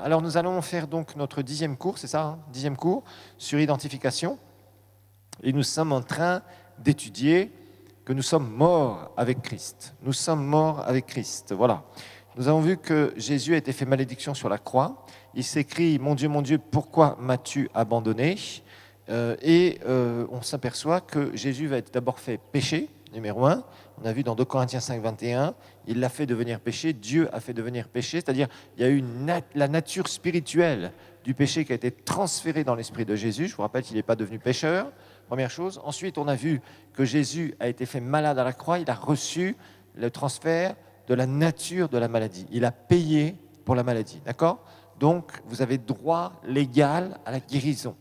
Alors nous allons faire donc notre 10e cours, c'est ça, 10e cours, sur identification. Et nous sommes en train d'étudier que nous sommes morts avec Christ. Nous sommes morts avec Christ, voilà. Nous avons vu que Jésus a été fait malédiction sur la croix. Il s'écrit « Mon Dieu, pourquoi m'as-tu abandonné ?» on s'aperçoit que Jésus va être d'abord fait péché, numéro 1. On a vu dans 2 Corinthiens 5, 21, il l'a fait devenir péché, Dieu a fait devenir péché, c'est-à-dire il y a eu la nature spirituelle du péché qui a été transférée dans l'esprit de Jésus. Je vous rappelle qu'il n'est pas devenu pécheur, première chose. Ensuite, on a vu que Jésus a été fait malade à la croix, il a reçu le transfert de la nature de la maladie. Il a payé pour la maladie, d'accord ? Donc, vous avez droit légal à la guérison.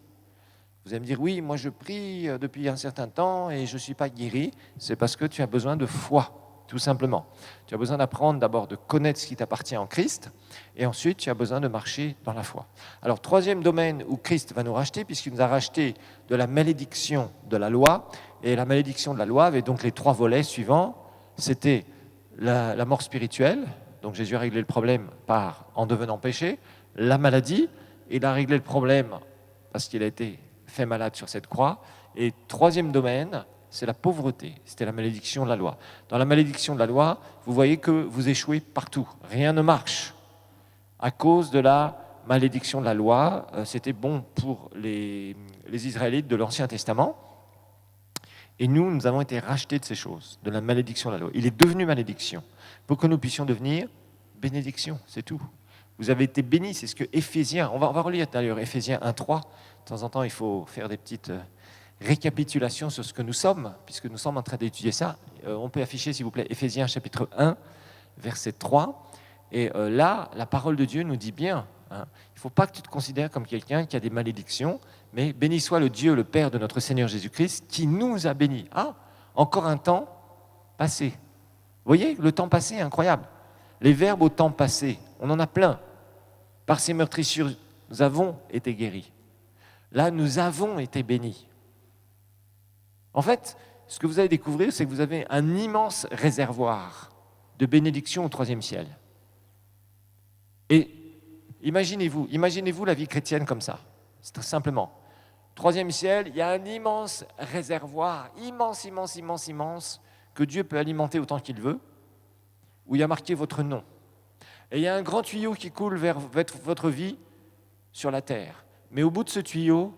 Vous allez me dire, oui, moi je prie depuis un certain temps et je ne suis pas guéri. C'est parce que tu as besoin de foi, tout simplement. Tu as besoin d'apprendre d'abord de connaître ce qui t'appartient en Christ et ensuite tu as besoin de marcher dans la foi. Alors, troisième domaine où Christ va nous racheter, puisqu'il nous a racheté de la malédiction de la loi. Et la malédiction de la loi avait donc les 3 volets suivants. C'était la mort spirituelle, donc Jésus a réglé le problème en devenant péché. La maladie, il a réglé le problème parce qu'il a été fait malade sur cette croix. Et troisième domaine, c'est la pauvreté. C'était la malédiction de la loi. Dans la malédiction de la loi, vous voyez que vous échouez partout. Rien ne marche. À cause de la malédiction de la loi, c'était bon pour les Israélites de l'Ancien Testament. Et nous avons été rachetés de ces choses, de la malédiction de la loi. Il est devenu malédiction pour que nous puissions devenir bénédiction, c'est tout. Vous avez été bénis, c'est ce que Éphésiens, on va relire d'ailleurs Éphésiens 1.3. De temps en temps, il faut faire des petites récapitulations sur ce que nous sommes, puisque nous sommes en train d'étudier ça. On peut afficher, s'il vous plaît, Éphésiens chapitre 1, verset 3. Et là, la parole de Dieu nous dit bien, il ne faut pas que tu te considères comme quelqu'un qui a des malédictions, mais béni soit le Dieu, le Père de notre Seigneur Jésus-Christ, qui nous a bénis. Ah, encore un temps passé. Vous voyez, le temps passé est incroyable. Les verbes au temps passé, on en a plein. Par ses meurtrissures, nous avons été guéris. Là, nous avons été bénis. En fait, ce que vous allez découvrir, c'est que vous avez un immense réservoir de bénédiction au 3e ciel. Et imaginez-vous la vie chrétienne comme ça, c'est très simplement. 3e ciel, il y a un immense réservoir, immense, que Dieu peut alimenter autant qu'il veut, où il y a marqué votre nom. Et il y a un grand tuyau qui coule vers votre vie sur la terre. Mais au bout de ce tuyau,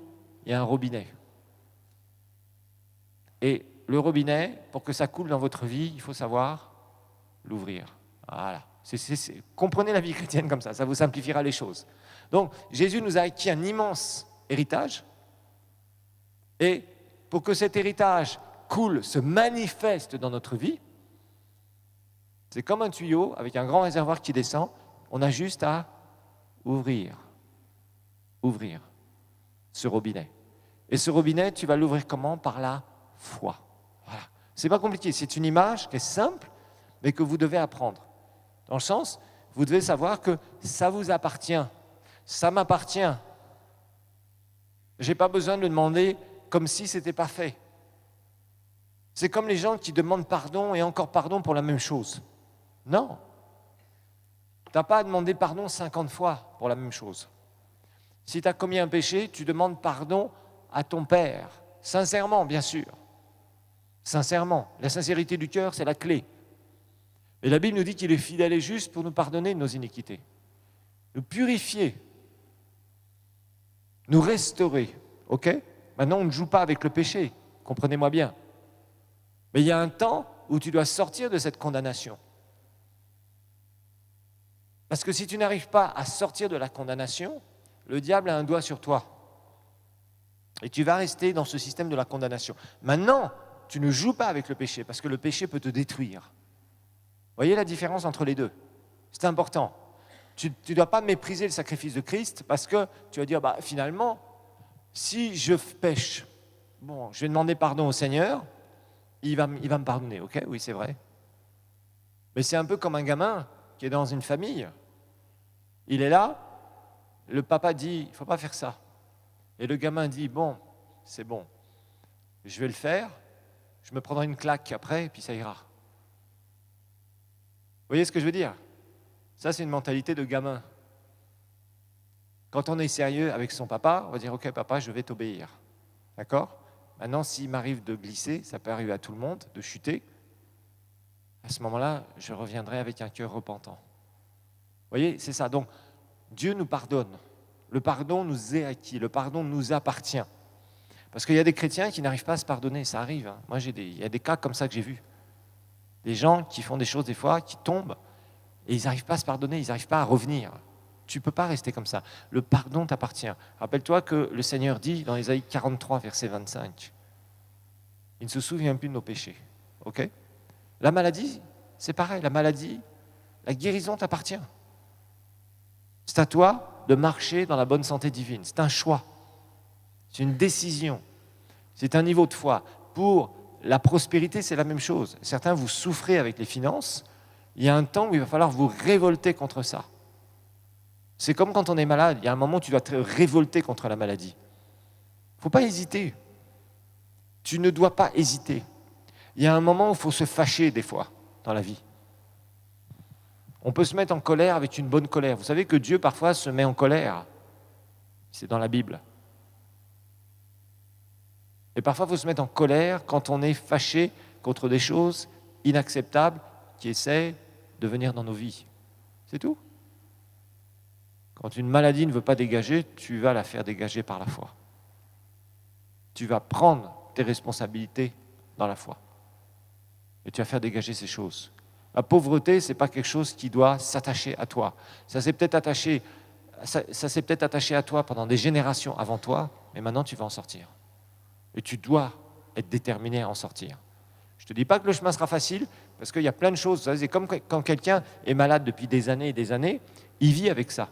il y a un robinet. Et le robinet, pour que ça coule dans votre vie, il faut savoir l'ouvrir. Voilà. Comprenez la vie chrétienne comme ça vous simplifiera les choses. Donc, Jésus nous a acquis un immense héritage. Et pour que cet héritage coule, se manifeste dans notre vie, c'est comme un tuyau avec un grand réservoir qui descend. On a juste à ouvrir ce robinet. Et ce robinet, tu vas l'ouvrir comment ? Par la foi. Voilà. C'est pas compliqué, c'est une image qui est simple, mais que vous devez apprendre. Dans le sens, vous devez savoir que ça vous appartient, ça m'appartient. Je n'ai pas besoin de le demander comme si ce n'était pas fait. C'est comme les gens qui demandent pardon et encore pardon pour la même chose. Non. Tu n'as pas à demander pardon 50 fois pour la même chose. Si tu as commis un péché, tu demandes pardon à ton Père. Sincèrement, bien sûr. Sincèrement. La sincérité du cœur, c'est la clé. Et la Bible nous dit qu'il est fidèle et juste pour nous pardonner de nos iniquités, nous purifier, nous restaurer. Ok ? Maintenant, on ne joue pas avec le péché, comprenez-moi bien. Mais il y a un temps où tu dois sortir de cette condamnation. Parce que si tu n'arrives pas à sortir de la condamnation, le diable a un doigt sur toi. Et tu vas rester dans ce système de la condamnation. Maintenant, tu ne joues pas avec le péché, parce que le péché peut te détruire. Vous voyez la différence entre les deux ? C'est important. Tu ne dois pas mépriser le sacrifice de Christ, parce que tu vas dire, finalement, si je pêche, je vais demander pardon au Seigneur, il va me pardonner, ok ? Oui, c'est vrai. Mais c'est un peu comme un gamin qui est dans une famille. Il est là, le papa dit, il ne faut pas faire ça. Et le gamin dit, c'est bon, je vais le faire, je me prendrai une claque après, et puis ça ira. Vous voyez ce que je veux dire ? Ça, c'est une mentalité de gamin. Quand on est sérieux avec son papa, on va dire « Ok, papa, je vais t'obéir. » D'accord ? Maintenant, s'il m'arrive de glisser, ça peut arriver à tout le monde, de chuter, à ce moment-là, je reviendrai avec un cœur repentant. Vous voyez, c'est ça. Donc, Dieu nous pardonne. Le pardon nous est acquis, le pardon nous appartient. Parce qu'il y a des chrétiens qui n'arrivent pas à se pardonner, ça arrive. Hein. Moi, il y a des cas comme ça que j'ai vus. Des gens qui font des choses des fois, qui tombent, et ils n'arrivent pas à se pardonner, ils n'arrivent pas à revenir. Tu ne peux pas rester comme ça. Le pardon t'appartient. Rappelle-toi que le Seigneur dit dans Ésaïe 43, verset 25, « Il ne se souvient plus de nos péchés. » Ok ? La maladie, c'est pareil. La maladie, la guérison t'appartient. C'est à toi de marcher dans la bonne santé divine. C'est un choix. C'est une décision. C'est un niveau de foi. Pour la prospérité, c'est la même chose. Certains, vous souffrez avec les finances. Il y a un temps où il va falloir vous révolter contre ça. C'est comme quand on est malade. Il y a un moment où tu dois te révolter contre la maladie. Il ne faut pas hésiter. Tu ne dois pas hésiter. Il y a un moment où il faut se fâcher des fois dans la vie. On peut se mettre en colère avec une bonne colère. Vous savez que Dieu parfois se met en colère. C'est dans la Bible. Et parfois, il faut se mettre en colère quand on est fâché contre des choses inacceptables qui essaient de venir dans nos vies. C'est tout. Quand une maladie ne veut pas dégager, tu vas la faire dégager par la foi. Tu vas prendre tes responsabilités dans la foi. Et tu vas faire dégager ces choses. La pauvreté, ce n'est pas quelque chose qui doit s'attacher à toi. Ça s'est peut-être attaché à toi pendant des générations avant toi, mais maintenant tu vas en sortir. Et tu dois être déterminé à en sortir. Je ne te dis pas que le chemin sera facile, parce qu'il y a plein de choses. C'est comme quand quelqu'un est malade depuis des années et des années, il vit avec ça.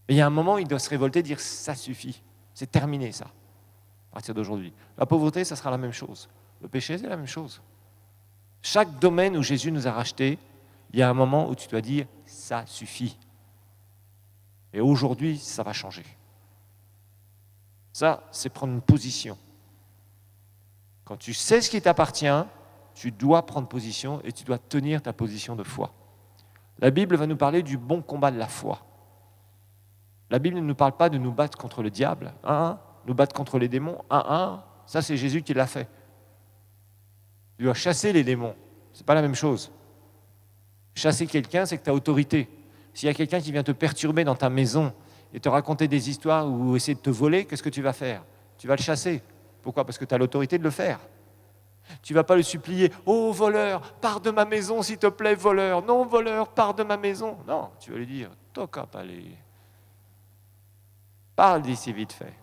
Et il y a un moment où il doit se révolter et dire « ça suffit, c'est terminé ça, à partir d'aujourd'hui ». La pauvreté, ça sera la même chose. Le péché, c'est la même chose. Chaque domaine où Jésus nous a rachetés, il y a un moment où tu dois dire « ça suffit ». Et aujourd'hui, ça va changer. Ça, c'est prendre une position. Quand tu sais ce qui t'appartient, tu dois prendre position et tu dois tenir ta position de foi. La Bible va nous parler du bon combat de la foi. La Bible ne nous parle pas de nous battre contre le diable, nous battre contre les démons, ça c'est Jésus qui l'a fait. Tu dois chasser les démons, c'est pas la même chose. Chasser quelqu'un, c'est que tu as autorité. S'il y a quelqu'un qui vient te perturber dans ta maison et te raconter des histoires ou essayer de te voler, qu'est-ce que tu vas faire ? Tu vas le chasser. Pourquoi ? Parce que tu as l'autorité de le faire. Tu ne vas pas le supplier « Oh, voleur, pars de ma maison, s'il te plaît, voleur. Non, voleur, pars de ma maison. » Non, tu vas lui dire « Toca, palais. Parle d'ici vite fait.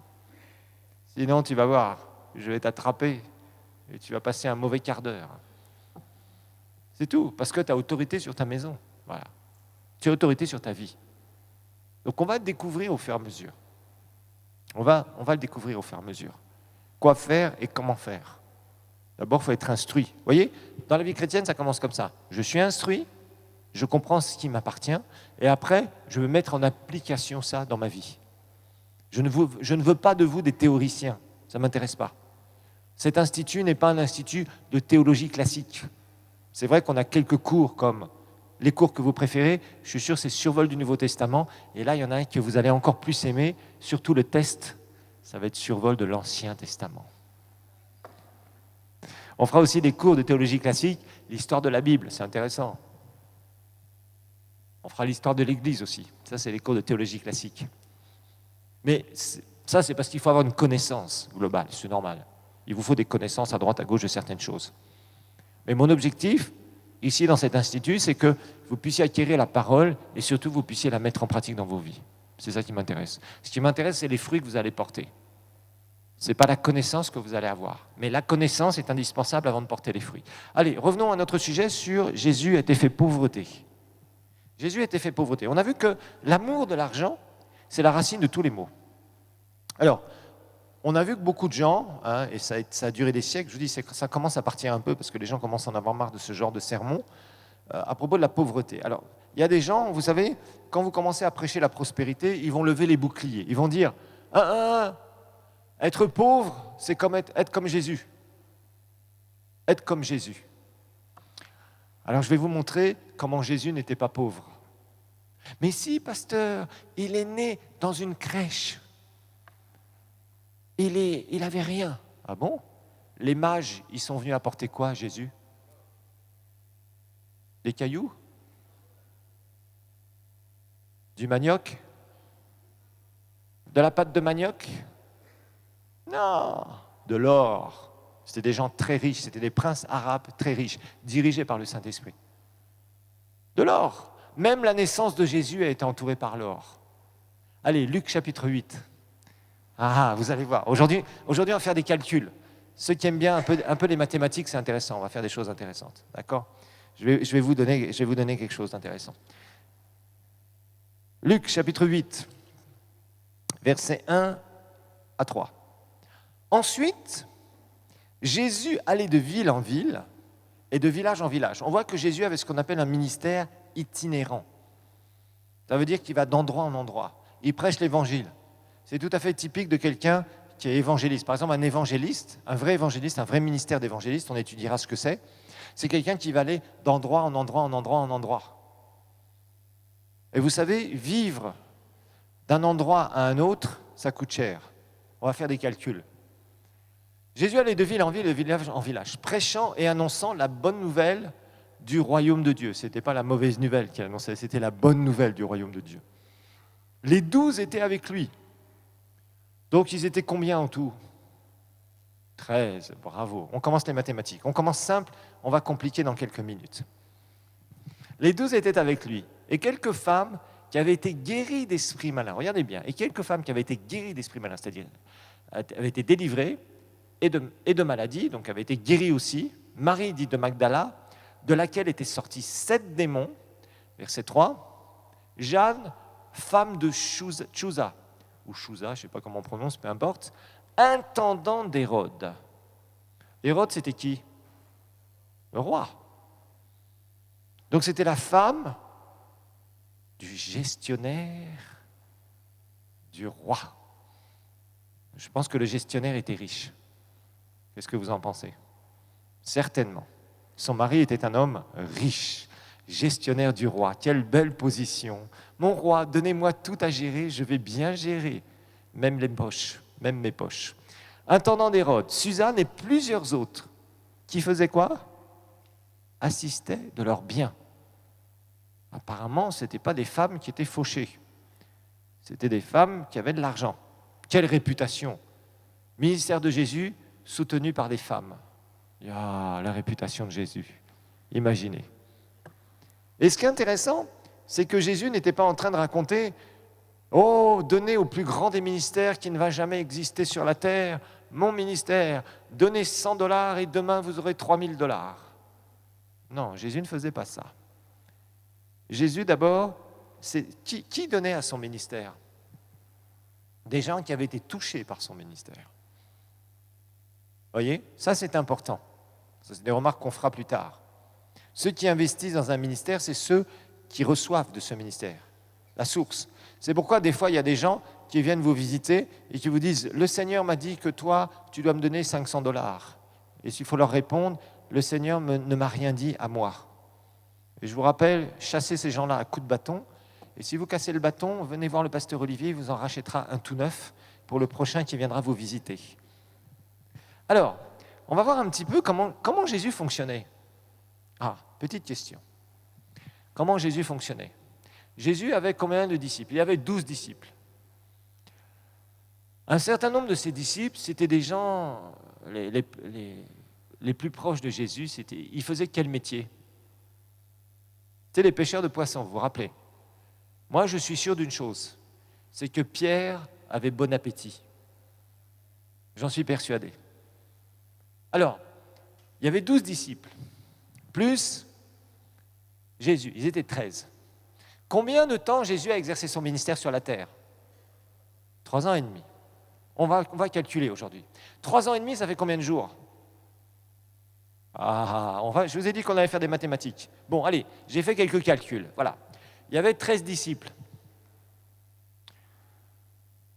Sinon, tu vas voir, je vais t'attraper et tu vas passer un mauvais quart d'heure. » C'est tout, parce que tu as autorité sur ta maison. Voilà. Tu as autorité sur ta vie. Donc, on va le découvrir au fur et à mesure. On va le découvrir au fur et à mesure. Quoi faire et comment faire. D'abord, il faut être instruit. Vous voyez, dans la vie chrétienne, ça commence comme ça. Je suis instruit, je comprends ce qui m'appartient, et après, je veux mettre en application ça dans ma vie. Je ne veux pas de vous des théoriciens, ça ne m'intéresse pas. Cet institut n'est pas un institut de théologie classique. C'est vrai qu'on a quelques cours comme les cours que vous préférez, je suis sûr c'est survol du Nouveau Testament, et là il y en a un que vous allez encore plus aimer, surtout le test, ça va être survol de l'Ancien Testament. On fera aussi des cours de théologie classique, l'histoire de la Bible, c'est intéressant. On fera l'histoire de l'Église aussi, ça c'est les cours de théologie classique. Mais ça c'est parce qu'il faut avoir une connaissance globale, c'est normal. Il vous faut des connaissances à droite, à gauche de certaines choses. Mais mon objectif, ici dans cet institut, c'est que vous puissiez acquérir la parole et surtout vous puissiez la mettre en pratique dans vos vies. C'est ça qui m'intéresse. Ce qui m'intéresse, c'est les fruits que vous allez porter. Ce n'est pas la connaissance que vous allez avoir. Mais la connaissance est indispensable avant de porter les fruits. Allez, revenons à notre sujet sur Jésus a été fait pauvreté. Jésus a été fait pauvreté. On a vu que l'amour de l'argent, c'est la racine de tous les maux. Alors, on a vu que beaucoup de gens, et ça a duré des siècles, je vous dis, ça commence à partir un peu parce que les gens commencent à en avoir marre de ce genre de sermon, à propos de la pauvreté. Alors, il y a des gens, vous savez, quand vous commencez à prêcher la prospérité, ils vont lever les boucliers. Ils vont dire, être pauvre, c'est comme être comme Jésus. Être comme Jésus. Alors, je vais vous montrer comment Jésus n'était pas pauvre. Mais si, pasteur, il est né dans une crèche. Il avait rien. Ah bon? Les mages, ils sont venus apporter quoi à Jésus? Des cailloux? Du manioc? De la pâte de manioc? Non, de l'or. C'était des gens très riches, c'était des princes arabes très riches, dirigés par le Saint-Esprit. De l'or. Même la naissance de Jésus a été entourée par l'or. Allez, Luc chapitre 8. Ah, vous allez voir. Aujourd'hui, on va faire des calculs. Ceux qui aiment bien un peu les mathématiques, c'est intéressant. On va faire des choses intéressantes. D'accord? Je vais vous donner quelque chose d'intéressant. Luc chapitre 8, versets 1 à 3. Ensuite, Jésus allait de ville en ville et de village en village. On voit que Jésus avait ce qu'on appelle un ministère itinérant. Ça veut dire qu'il va d'endroit en endroit. Il prêche l'évangile. C'est tout à fait typique de quelqu'un qui est évangéliste. Par exemple, un évangéliste, un vrai évangéliste, un vrai ministère d'évangéliste, on étudiera ce que c'est. C'est quelqu'un qui va aller d'endroit en endroit en endroit en endroit. Et vous savez, vivre d'un endroit à un autre, ça coûte cher. On va faire des calculs. Jésus allait de ville en ville, de village en village, prêchant et annonçant la bonne nouvelle du royaume de Dieu. Ce n'était pas la mauvaise nouvelle qu'il annonçait, c'était la bonne nouvelle du royaume de Dieu. Les 12 étaient avec lui. Donc ils étaient combien en tout? 13, bravo. On commence les mathématiques. On commence simple, on va compliquer dans quelques minutes. Les 12 étaient avec lui. Et quelques femmes qui avaient été guéries d'esprits malins. Regardez bien. Et quelques femmes qui avaient été guéries d'esprits malins, c'est-à-dire avaient été délivrées et de maladies, donc avaient été guéries aussi. Marie, dite de Magdala, de laquelle étaient sortis 7 démons. Verset 3. Jeanne, femme de Chuza, ou Chouza, je ne sais pas comment on prononce, peu importe, intendant d'Hérode. Hérode, c'était qui? Le roi. Donc c'était la femme du gestionnaire du roi. Je pense que le gestionnaire était riche. Qu'est-ce que vous en pensez? Certainement. Son mari était un homme riche, gestionnaire du roi. Quelle belle position. Mon roi, donnez-moi tout à gérer, je vais bien gérer, même mes poches. Intendant d'Hérode, Suzanne et plusieurs autres, qui faisaient quoi? Assistaient de leurs biens. Apparemment, ce n'étaient pas des femmes qui étaient fauchées. C'était des femmes qui avaient de l'argent. Quelle réputation! Ministère de Jésus soutenu par des femmes. Ah, la réputation de Jésus. Imaginez. Et ce qui est intéressant, c'est que Jésus n'était pas en train de raconter « Oh, donnez au plus grand des ministères qui ne va jamais exister sur la terre, mon ministère, donnez $100 et demain vous aurez $3000. » Non, Jésus ne faisait pas ça. Jésus, d'abord, qui donnait à son ministère? Des gens qui avaient été touchés par son ministère. Vous voyez, ça c'est important. Ça, c'est des remarques qu'on fera plus tard. Ceux qui investissent dans un ministère, c'est ceux qui reçoivent de ce ministère, la source. C'est pourquoi des fois, il y a des gens qui viennent vous visiter et qui vous disent « Le Seigneur m'a dit que toi, tu dois me donner $500. » Et s'il faut leur répondre « Le Seigneur ne m'a rien dit à moi. » Et je vous rappelle, chassez ces gens-là à coups de bâton. Et si vous cassez le bâton, venez voir le pasteur Olivier, il vous en rachètera un tout neuf pour le prochain qui viendra vous visiter. Alors, on va voir un petit peu comment Jésus fonctionnait. Ah, petite question. Comment Jésus fonctionnait? Jésus avait combien de disciples? Il avait 12 disciples. Un certain nombre de ces disciples, c'était des gens les plus proches de Jésus. Ils faisaient quel métier? C'était les pêcheurs de poissons, vous vous rappelez? Moi, je suis sûr d'une chose, c'est que Pierre avait bon appétit. J'en suis persuadé. Alors, il y avait 12 disciples, plus Jésus, ils étaient 13. Combien de temps Jésus a exercé son ministère sur la terre? 3 ans et demi. On va calculer aujourd'hui. 3 ans et demi, ça fait combien de jours? Je vous ai dit qu'on allait faire des mathématiques. Bon, allez, j'ai fait quelques calculs. Voilà. Il y avait 13 disciples.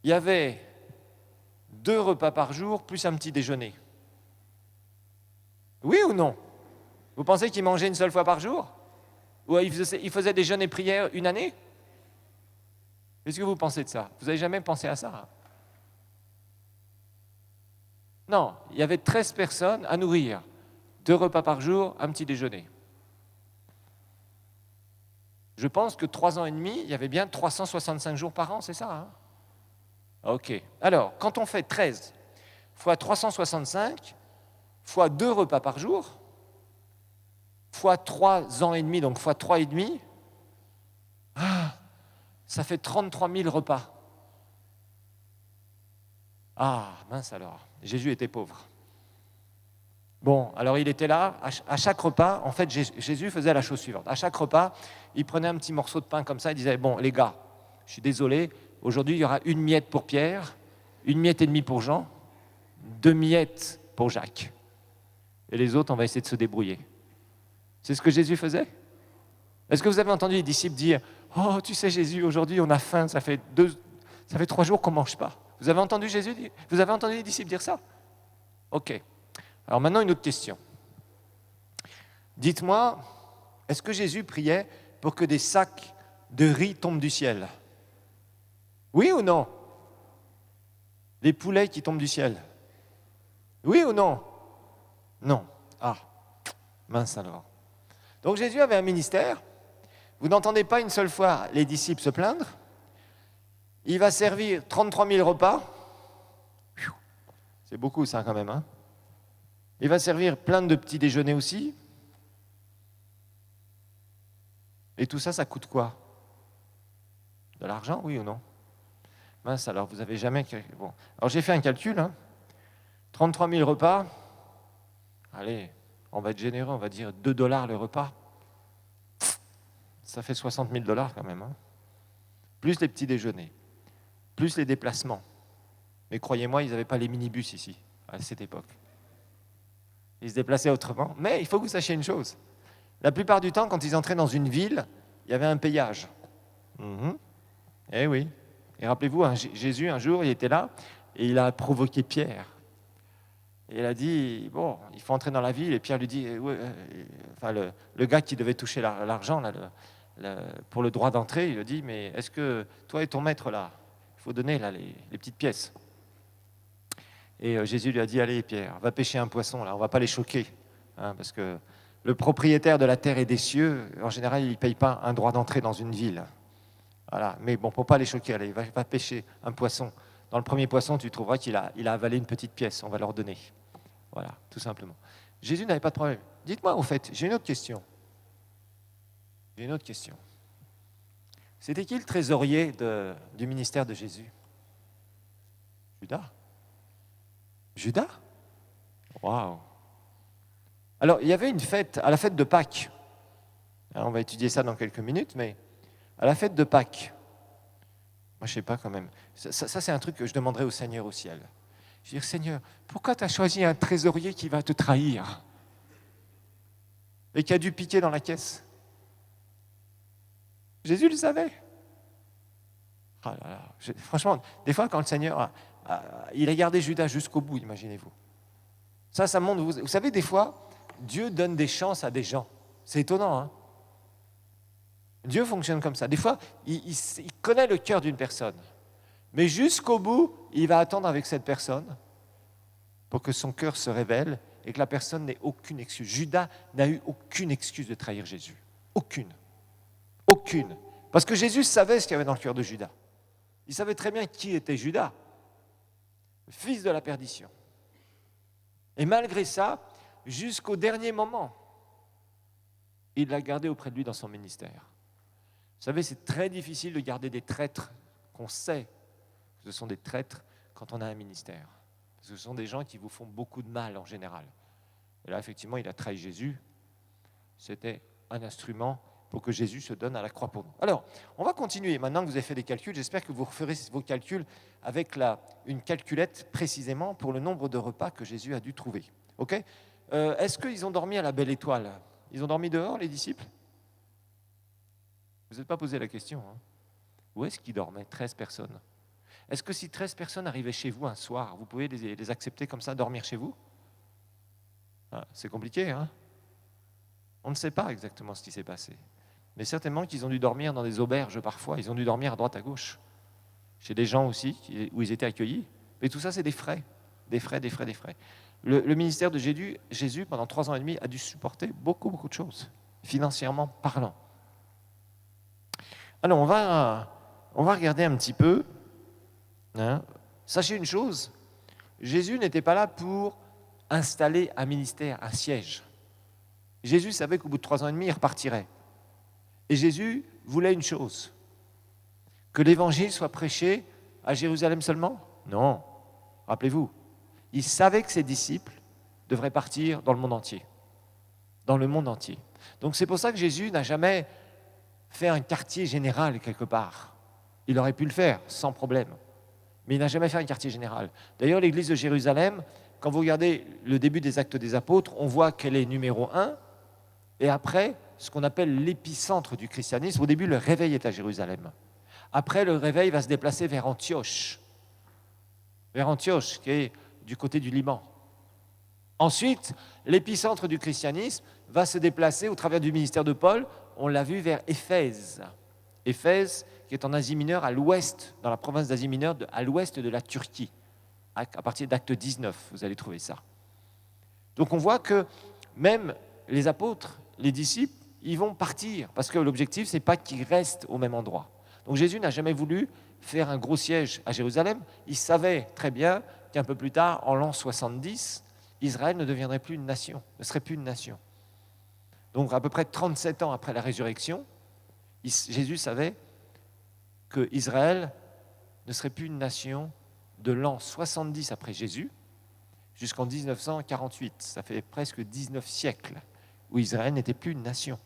Il y avait 2 repas par jour, plus un petit déjeuner. Oui ou non? Vous pensez qu'ils mangeaient une seule fois par jour? Ou ils faisaient des jeûnes et prières une année? Qu'est-ce que vous pensez de ça? Vous n'avez jamais pensé à ça? Non, il y avait 13 personnes à nourrir. 2 repas par jour, un petit déjeuner. Je pense que 3 ans et demi, il y avait bien 365 jours par an, c'est ça, hein? Ok. Alors, quand on fait 13 fois 365, fois 2 repas par jour, fois 3 ans et demi, donc fois 3 et demi, ça fait 33 000 repas. Ah, mince alors, Jésus était pauvre. Bon, alors il était là, à chaque repas, en fait, Jésus faisait la chose suivante. À chaque repas, il prenait un petit morceau de pain comme ça, il disait, bon, les gars, je suis désolé, aujourd'hui, il y aura 1 miette pour Pierre, 1 miette et demie pour Jean, 2 miettes pour Jacques. Et les autres, on va essayer de se débrouiller. C'est ce que Jésus faisait? Est-ce que vous avez entendu les disciples dire, oh, tu sais, Jésus, aujourd'hui, on a faim, ça fait 3 jours qu'on ne mange pas. Vous avez entendu Vous avez entendu les disciples dire ça? Ok. Alors maintenant, une autre question. Dites-moi, est-ce que Jésus priait pour que des sacs de riz tombent du ciel? Oui ou non? Les poulets qui tombent du ciel? Oui ou non? Non. Ah, mince alors. Donc Jésus avait un ministère. Vous n'entendez pas une seule fois les disciples se plaindre. Il va servir 33 000 repas. C'est beaucoup ça quand même, hein? Il va servir plein de petits déjeuners aussi. Et tout ça, ça coûte quoi? De l'argent, oui ou non? Mince, alors vous n'avez jamais... Bon. Alors j'ai fait un calcul. 33 000 repas. Allez, on va être généreux, on va dire $2 le repas. Ça fait 60 000 $ quand même. Plus les petits déjeuners, plus les déplacements. Mais croyez-moi, ils n'avaient pas les minibus ici, à cette époque. Ils se déplaçaient autrement. Mais il faut que vous sachiez une chose. La plupart du temps, quand ils entraient dans une ville, il y avait un péage. Eh oui. Et rappelez-vous, Jésus, un jour, il était là et il a provoqué Pierre. Et il a dit, bon, il faut entrer dans la ville. Et Pierre lui dit, le gars qui devait toucher l'argent là, pour le droit d'entrée, il lui dit, mais est-ce que toi et ton maître, là, il faut donner là, les petites pièces. Et Jésus lui a dit, allez Pierre, va pêcher un poisson, là, on ne va pas les choquer. Parce que le propriétaire de la terre et des cieux, en général, il ne paye pas un droit d'entrée dans une ville. Voilà. Mais bon, pour ne pas les choquer, allez, va pêcher un poisson. Dans le premier poisson, tu trouveras qu'il a avalé une petite pièce, on va leur donner. Voilà, tout simplement. Jésus n'avait pas de problème. Dites-moi, au fait, j'ai une autre question. C'était qui le trésorier du ministère de Jésus? Judas? Waouh! Alors, il y avait une fête, à la fête de Pâques. On va étudier ça dans quelques minutes, mais à la fête de Pâques, moi je ne sais pas quand même, ça c'est un truc que je demanderai au Seigneur au ciel. Je vais dire, Seigneur, pourquoi tu as choisi un trésorier qui va te trahir et qui a dû piquer dans la caisse? Jésus le savait. Oh là là. Franchement, des fois quand le Seigneur il a gardé Judas jusqu'au bout, imaginez-vous. Ça montre, vous savez, des fois, Dieu donne des chances à des gens. C'est étonnant, hein? Dieu fonctionne comme ça. Des fois, il connaît le cœur d'une personne. Mais jusqu'au bout, il va attendre avec cette personne pour que son cœur se révèle et que la personne n'ait aucune excuse. Judas n'a eu aucune excuse de trahir Jésus. Aucune. Aucune. Parce que Jésus savait ce qu'il y avait dans le cœur de Judas. Il savait très bien qui était Judas, le fils de la perdition. Et malgré ça, jusqu'au dernier moment, il l'a gardé auprès de lui dans son ministère. Vous savez, c'est très difficile de garder des traîtres qu'on sait que ce sont des traîtres quand on a un ministère. Parce que ce sont des gens qui vous font beaucoup de mal en général. Et là, effectivement, il a trahi Jésus. C'était un instrument pour que Jésus se donne à la croix pour nous. Alors, on va continuer. Maintenant que vous avez fait des calculs, j'espère que vous referez vos calculs avec une calculette précisément pour le nombre de repas que Jésus a dû trouver. Ok ? Est-ce qu'ils ont dormi à la belle étoile? Ils ont dormi dehors, les disciples? Vous n'êtes pas posé la question. Où est-ce qu'ils dormaient? 13 personnes. Est-ce que si 13 personnes arrivaient chez vous un soir, vous pouvez les accepter comme ça, dormir chez vous? C'est compliqué, hein? On ne sait pas exactement ce qui s'est passé. Mais certainement qu'ils ont dû dormir dans des auberges parfois, ils ont dû dormir à droite à gauche. chez des gens aussi où ils étaient accueillis. Mais tout ça, c'est des frais, des frais, des frais, des frais. Le ministère de Jésus, pendant 3 ans et demi, a dû supporter beaucoup, beaucoup de choses, financièrement parlant. Alors, on va regarder un petit peu. Hein. Sachez une chose, Jésus n'était pas là pour installer un ministère, un siège. Jésus savait qu'au bout de 3 ans et demi, il repartirait. Et Jésus voulait une chose, que l'évangile soit prêché à Jérusalem seulement? Non, rappelez-vous, il savait que ses disciples devraient partir dans le monde entier. Dans le monde entier. Donc c'est pour ça que Jésus n'a jamais fait un quartier général quelque part. Il aurait pu le faire sans problème, mais il n'a jamais fait un quartier général. D'ailleurs, l'église de Jérusalem, quand vous regardez le début des Actes des Apôtres, on voit qu'elle est numéro 1, et après, ce qu'on appelle l'épicentre du christianisme. Au début, le réveil est à Jérusalem. Après, le réveil va se déplacer vers Antioche, qui est du côté du Liban. Ensuite, l'épicentre du christianisme va se déplacer au travers du ministère de Paul, on l'a vu, vers Éphèse. Éphèse, qui est en Asie mineure, à l'ouest, dans la province d'Asie mineure, à l'ouest de la Turquie. À partir d'Acte 19, vous allez trouver ça. Donc on voit que même les apôtres, les disciples, ils vont partir, parce que l'objectif, ce n'est pas qu'ils restent au même endroit. Donc Jésus n'a jamais voulu faire un gros siège à Jérusalem. Il savait très bien qu'un peu plus tard, en l'an 70, Israël ne deviendrait plus une nation, ne serait plus une nation. Donc à peu près 37 ans après la résurrection, Jésus savait que Israël ne serait plus une nation de l'an 70 après Jésus jusqu'en 1948. Ça fait presque 19 siècles où Israël n'était plus une nation.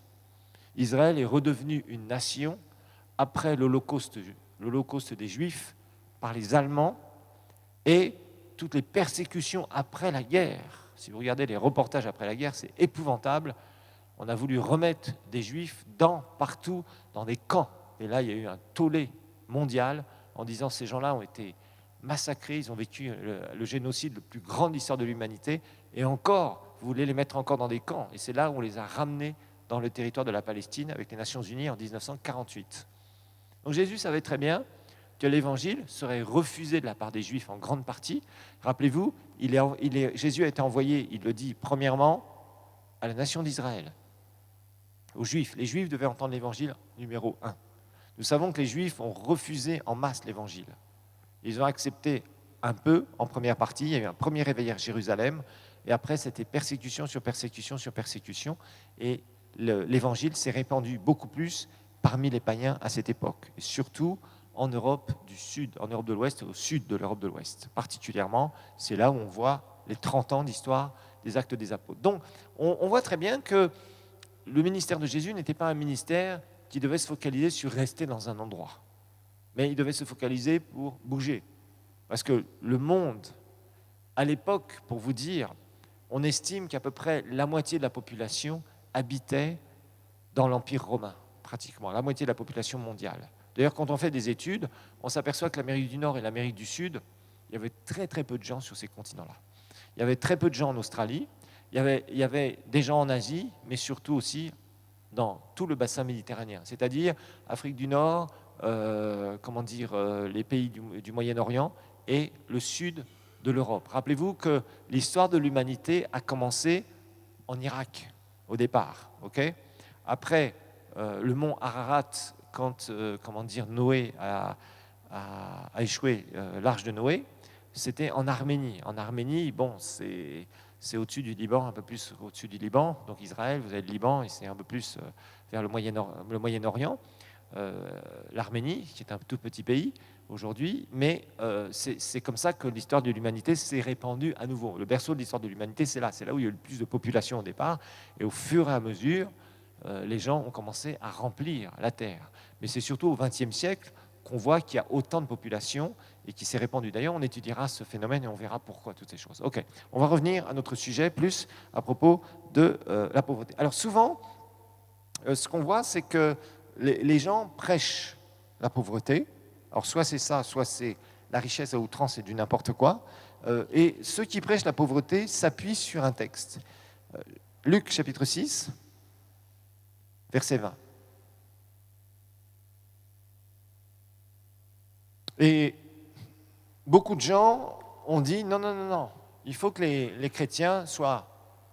Israël est redevenu une nation après l'Holocauste des Juifs par les Allemands et toutes les persécutions après la guerre. Si vous regardez les reportages après la guerre, c'est épouvantable. On a voulu remettre des Juifs partout dans des camps. Et là, il y a eu un tollé mondial en disant que ces gens-là ont été massacrés, ils ont vécu le génocide le plus grand de l'histoire de l'humanité. Et encore, vous voulez les mettre encore dans des camps. Et c'est là où on les a ramenés dans le territoire de la Palestine avec les Nations Unies en 1948. Donc Jésus savait très bien que l'évangile serait refusé de la part des Juifs en grande partie. Rappelez-vous, Jésus a été envoyé, il le dit, premièrement, à la nation d'Israël, aux Juifs. Les Juifs devaient entendre l'évangile numéro 1. Nous savons que les Juifs ont refusé en masse l'évangile. Ils ont accepté un peu en première partie, il y a eu un premier réveil à Jérusalem, et après c'était persécution sur persécution sur persécution, et l'évangile s'est répandu beaucoup plus parmi les païens à cette époque, et surtout en Europe du Sud, en Europe de l'Ouest, au sud de l'Europe de l'Ouest. Particulièrement, c'est là où on voit les 30 ans d'histoire des Actes des Apôtres. Donc, on voit très bien que le ministère de Jésus n'était pas un ministère qui devait se focaliser sur rester dans un endroit, mais il devait se focaliser pour bouger. Parce que le monde, à l'époque, pour vous dire, on estime qu'à peu près la moitié de la population habitait dans l'Empire romain, pratiquement, la moitié de la population mondiale. D'ailleurs, quand on fait des études, on s'aperçoit que l'Amérique du Nord et l'Amérique du Sud, il y avait très très peu de gens sur ces continents-là. Il y avait très peu de gens en Australie, il y avait des gens en Asie, mais surtout aussi dans tout le bassin méditerranéen, c'est-à-dire Afrique du Nord, les pays du Moyen-Orient et le sud de l'Europe. Rappelez-vous que l'histoire de l'humanité a commencé en Irak, au départ. Okay. Après, le mont Ararat, quand Noé a échoué, l'arche de Noé, c'était en Arménie. En Arménie, bon, c'est au-dessus du Liban, un peu plus au-dessus du Liban. Donc Israël, vous avez le Liban, et c'est un peu plus vers le Moyen-Orient. L'Arménie, qui est un tout petit pays aujourd'hui, mais c'est comme ça que l'histoire de l'humanité s'est répandue à nouveau. Le berceau de l'histoire de l'humanité, c'est là où il y a eu le plus de population au départ, et au fur et à mesure, les gens ont commencé à remplir la terre. Mais c'est surtout au XXe siècle qu'on voit qu'il y a autant de population et qui s'est répandue. D'ailleurs, on étudiera ce phénomène et on verra pourquoi toutes ces choses. Ok, on va revenir à notre sujet plus à propos de la pauvreté. Alors souvent, ce qu'on voit, c'est que les gens prêchent la pauvreté. Alors soit c'est ça, soit c'est la richesse à outrance et du n'importe quoi. Et ceux qui prêchent la pauvreté s'appuient sur un texte. Luc chapitre 6, verset 20. Et beaucoup de gens ont dit non, non, non, non, il faut que les chrétiens soient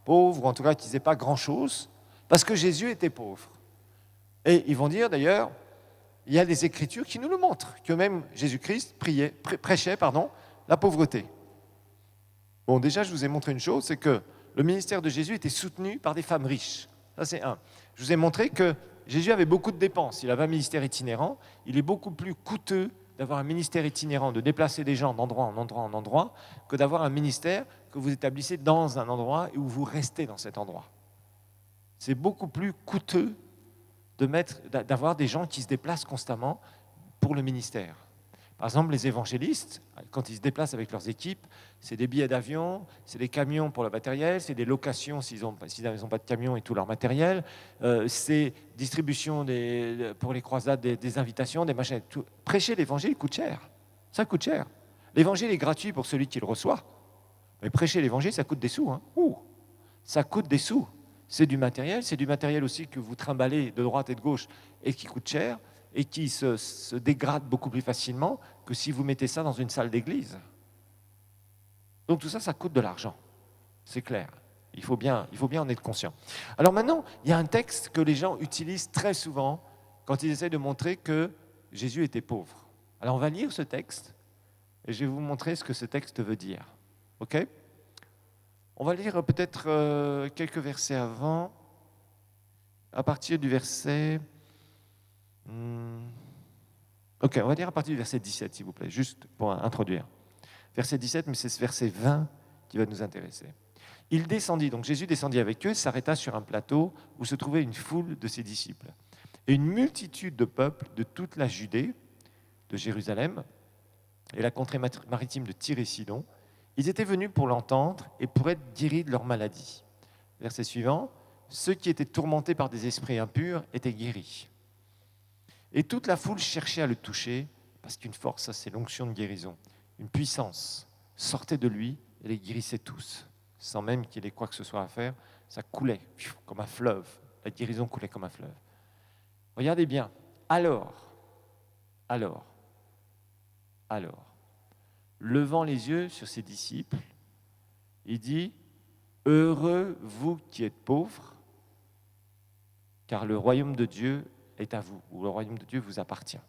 pauvres, ou en tout cas qu'ils n'aient pas grand-chose, parce que Jésus était pauvre. Et ils vont dire d'ailleurs, il y a des Écritures qui nous le montrent, que même Jésus-Christ prêchait la pauvreté. Bon, déjà, je vous ai montré une chose, c'est que le ministère de Jésus était soutenu par des femmes riches. Ça, c'est un. Je vous ai montré que Jésus avait beaucoup de dépenses. Il avait un ministère itinérant. Il est beaucoup plus coûteux d'avoir un ministère itinérant, de déplacer des gens d'endroit en endroit en endroit, que d'avoir un ministère que vous établissez dans un endroit et où vous restez dans cet endroit. C'est beaucoup plus coûteux d'avoir des gens qui se déplacent constamment pour le ministère. Par exemple, les évangélistes, quand ils se déplacent avec leurs équipes, c'est des billets d'avion, c'est des camions pour le matériel, c'est des locations s'ils n'ont pas de camion et tout leur matériel, c'est distribution pour les croisades des invitations, des machins. Tout. Prêcher l'évangile coûte cher. Ça coûte cher. L'évangile est gratuit pour celui qui le reçoit. Mais prêcher l'évangile, ça coûte des sous. Hein. Ça coûte des sous. C'est du matériel aussi que vous trimballez de droite et de gauche et qui coûte cher et qui se dégrade beaucoup plus facilement que si vous mettez ça dans une salle d'église. Donc tout ça, ça coûte de l'argent. C'est clair. Il faut bien en être conscient. Alors maintenant, il y a un texte que les gens utilisent très souvent quand ils essaient de montrer que Jésus était pauvre. Alors on va lire ce texte et je vais vous montrer ce que ce texte veut dire. OK ? On va lire peut-être quelques versets avant, à partir du verset... Ok, on va dire à partir du verset 17, s'il vous plaît, juste pour introduire. Verset 17, mais c'est ce verset 20 qui va nous intéresser. Il descendit, donc Jésus descendit avec eux, s'arrêta sur un plateau où se trouvait une foule de ses disciples. Et une multitude de peuples de toute la Judée, de Jérusalem, et la contrée maritime de Tyr et Sidon, ils étaient venus pour l'entendre et pour être guéris de leur maladie. Verset suivant, ceux qui étaient tourmentés par des esprits impurs étaient guéris. Et toute la foule cherchait à le toucher, parce qu'une force, ça c'est l'onction de guérison, une puissance sortait de lui et les guérissait tous, sans même qu'il ait quoi que ce soit à faire, ça coulait comme un fleuve, la guérison coulait comme un fleuve. Regardez bien, alors, levant les yeux sur ses disciples, il dit, « Heureux vous qui êtes pauvres, car le royaume de Dieu est à vous, ou le royaume de Dieu vous appartient. »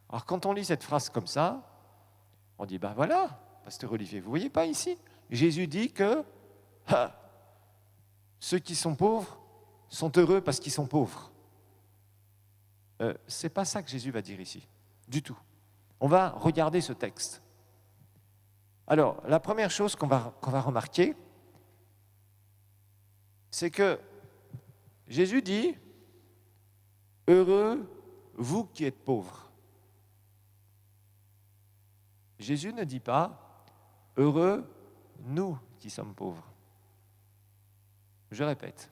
Alors quand on lit cette phrase comme ça, on dit, ben voilà, pasteur Olivier, vous ne voyez pas ici, Jésus dit que ceux qui sont pauvres sont heureux parce qu'ils sont pauvres. Ce n'est pas ça que Jésus va dire ici, du tout. On va regarder ce texte. Alors, la première chose qu'on va remarquer, c'est que Jésus dit « Heureux, vous qui êtes pauvres ». Jésus ne dit pas « Heureux, nous qui sommes pauvres ». Je répète,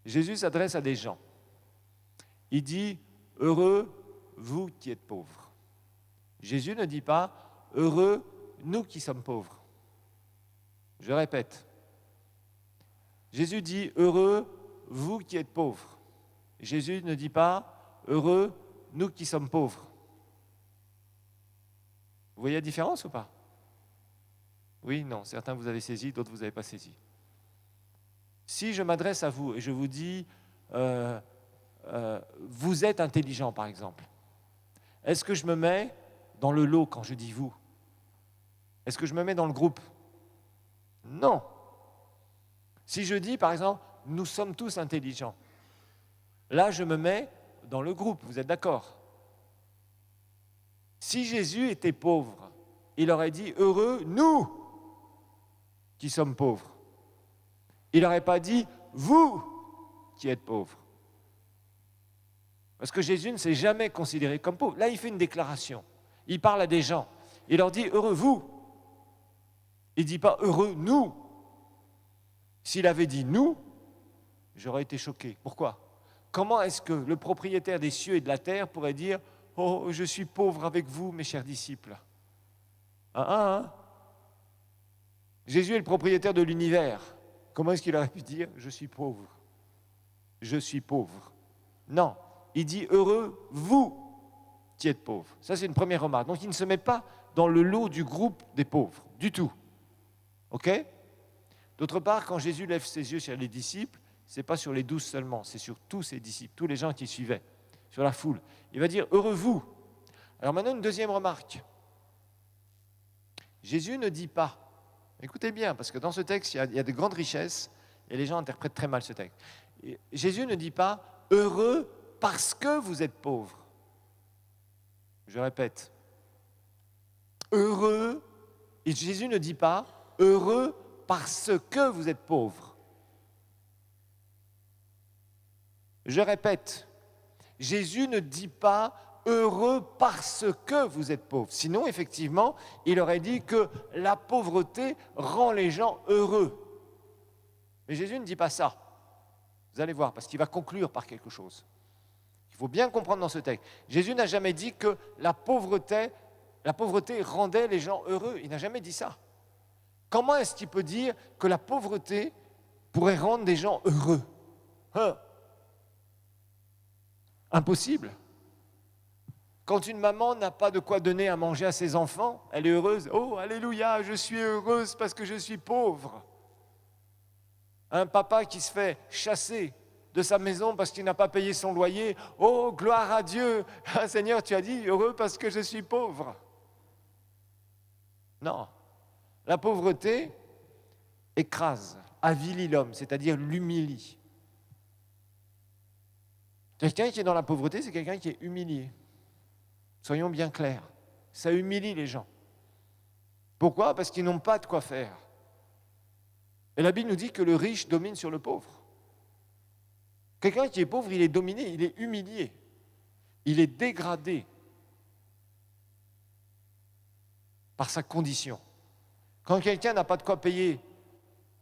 Jésus s'adresse à des gens. Il dit « Heureux, vous qui êtes pauvres ». Jésus ne dit pas « Heureux, nous qui sommes pauvres ». Je répète, Jésus dit « Heureux, vous qui êtes pauvres ». Jésus ne dit pas « Heureux, nous qui sommes pauvres ». Vous voyez la différence ou pas? Oui, non, certains vous avez saisi, d'autres vous n'avez pas saisi. Si je m'adresse à vous et je vous dis vous êtes intelligent, par exemple, est-ce que je me mets dans le lot quand je dis vous? Est-ce que je me mets dans le groupe? Non. Si je dis, par exemple, nous sommes tous intelligents, là, je me mets dans le groupe, vous êtes d'accord? Si Jésus était pauvre, il aurait dit « Heureux, nous qui sommes pauvres ». Il n'aurait pas dit « Vous qui êtes pauvres ». Parce que Jésus ne s'est jamais considéré comme pauvre. Là, il fait une déclaration. Il parle à des gens. Il leur dit « Heureux, vous ». Il ne dit pas « Heureux, nous ». S'il avait dit « nous », j'aurais été choqué. Pourquoi? Comment est-ce que le propriétaire des cieux et de la terre pourrait dire « Oh, je suis pauvre avec vous, mes chers disciples ». Jésus est le propriétaire de l'univers. Comment est-ce qu'il aurait pu dire « Je suis pauvre ». Je suis pauvre. Non, il dit « Heureux, vous tu es pauvre. Ça, c'est une première remarque. Donc, il ne se met pas dans le lot du groupe des pauvres, du tout. OK ? D'autre part, quand Jésus lève ses yeux sur les disciples, ce n'est pas sur les 12 seulement, c'est sur tous ses disciples, tous les gens qui suivaient, sur la foule. Il va dire « Heureux vous ». Alors maintenant, une deuxième remarque. Jésus ne dit pas, écoutez bien, parce que dans ce texte, il y a de grandes richesses, et les gens interprètent très mal ce texte. Jésus ne dit pas « Heureux parce que vous êtes pauvres ». Je répète, heureux, et Jésus ne dit pas heureux parce que vous êtes pauvres. Je répète, Jésus ne dit pas heureux parce que vous êtes pauvres. Sinon, effectivement, il aurait dit que la pauvreté rend les gens heureux. Mais Jésus ne dit pas ça. Vous allez voir, parce qu'il va conclure par quelque chose. Il faut bien comprendre dans ce texte. Jésus n'a jamais dit que la pauvreté rendait les gens heureux. Il n'a jamais dit ça. Comment est-ce qu'il peut dire que la pauvreté pourrait rendre des gens heureux ? Impossible. Quand une maman n'a pas de quoi donner à manger à ses enfants, elle est heureuse. Oh, alléluia, je suis heureuse parce que je suis pauvre. Un papa qui se fait chasser de sa maison parce qu'il n'a pas payé son loyer. Oh, gloire à Dieu. Ah, Seigneur, tu as dit heureux parce que je suis pauvre. Non. La pauvreté écrase, avilit l'homme, c'est-à-dire l'humilie. Quelqu'un qui est dans la pauvreté, c'est quelqu'un qui est humilié. Soyons bien clairs. Ça humilie les gens. Pourquoi ? Parce qu'ils n'ont pas de quoi faire. Et la Bible nous dit que le riche domine sur le pauvre. Quelqu'un qui est pauvre, il est dominé, il est humilié, il est dégradé par sa condition. Quand quelqu'un n'a pas de quoi payer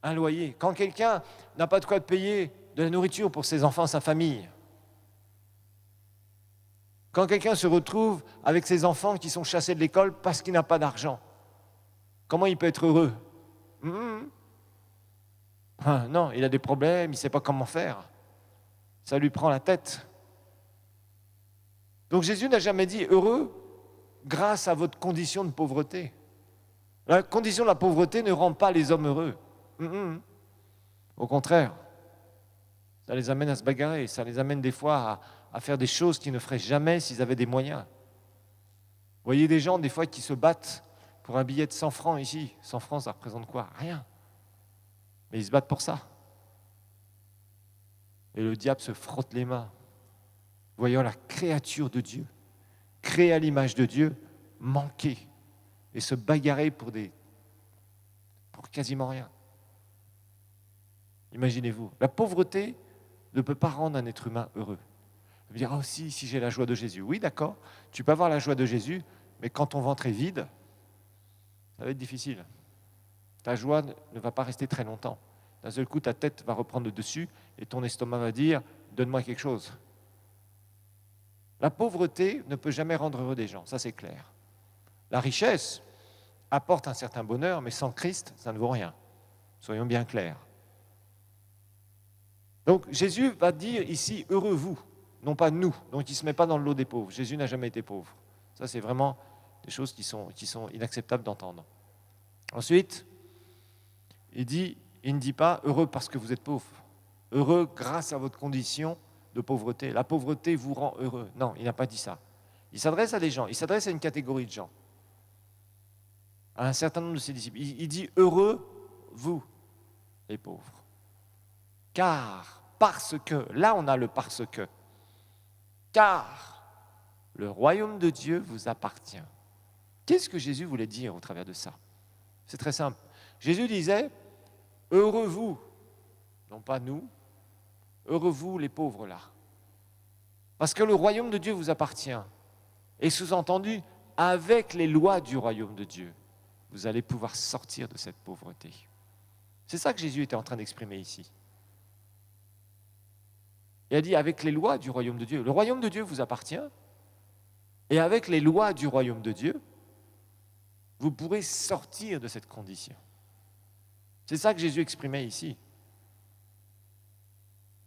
un loyer, quand quelqu'un n'a pas de quoi payer de la nourriture pour ses enfants, sa famille, quand quelqu'un se retrouve avec ses enfants qui sont chassés de l'école parce qu'il n'a pas d'argent, comment il peut être heureux ? Non, il a des problèmes, il ne sait pas comment faire. Ça lui prend la tête. Donc Jésus n'a jamais dit heureux grâce à votre condition de pauvreté. La condition de la pauvreté ne rend pas les hommes heureux. Au contraire, ça les amène à se bagarrer, ça les amène des fois à faire des choses qu'ils ne feraient jamais s'ils avaient des moyens. Vous voyez des gens des fois qui se battent pour un billet de 100 francs ici. 100 francs, ça représente quoi ? Rien. Mais ils se battent pour ça. Et le diable se frotte les mains, voyant la créature de Dieu, créée à l'image de Dieu, manquer et se bagarrer pour quasiment rien. Imaginez-vous, la pauvreté ne peut pas rendre un être humain heureux. Vous me dire, ah si j'ai la joie de Jésus. Oui, d'accord, tu peux avoir la joie de Jésus, mais quand ton ventre est vide, ça va être difficile. Ta joie ne va pas rester très longtemps. D'un seul coup, ta tête va reprendre le dessus et ton estomac va dire « donne-moi quelque chose ». La pauvreté ne peut jamais rendre heureux des gens, ça c'est clair. La richesse apporte un certain bonheur, mais sans Christ, ça ne vaut rien. Soyons bien clairs. Donc Jésus va dire ici « heureux vous », non pas nous. Donc il ne se met pas dans le lot des pauvres. Jésus n'a jamais été pauvre. Ça c'est vraiment des choses qui sont inacceptables d'entendre. Ensuite, il ne dit pas « heureux parce que vous êtes pauvre ». Heureux grâce à votre condition de pauvreté. La pauvreté vous rend heureux. Non, il n'a pas dit ça. Il s'adresse à des gens, il s'adresse à une catégorie de gens, à un certain nombre de ses disciples. Il dit « heureux, vous, les pauvres ». Car, parce que, là on a le parce que, car le royaume de Dieu vous appartient. Qu'est-ce que Jésus voulait dire au travers de ça ? C'est très simple. Jésus disait « heureux vous », non pas nous, heureux vous les pauvres là. Parce que le royaume de Dieu vous appartient. Et sous-entendu, avec les lois du royaume de Dieu, vous allez pouvoir sortir de cette pauvreté. C'est ça que Jésus était en train d'exprimer ici. Il a dit avec les lois du royaume de Dieu. Le royaume de Dieu vous appartient. Et avec les lois du royaume de Dieu, vous pourrez sortir de cette condition. C'est ça que Jésus exprimait ici.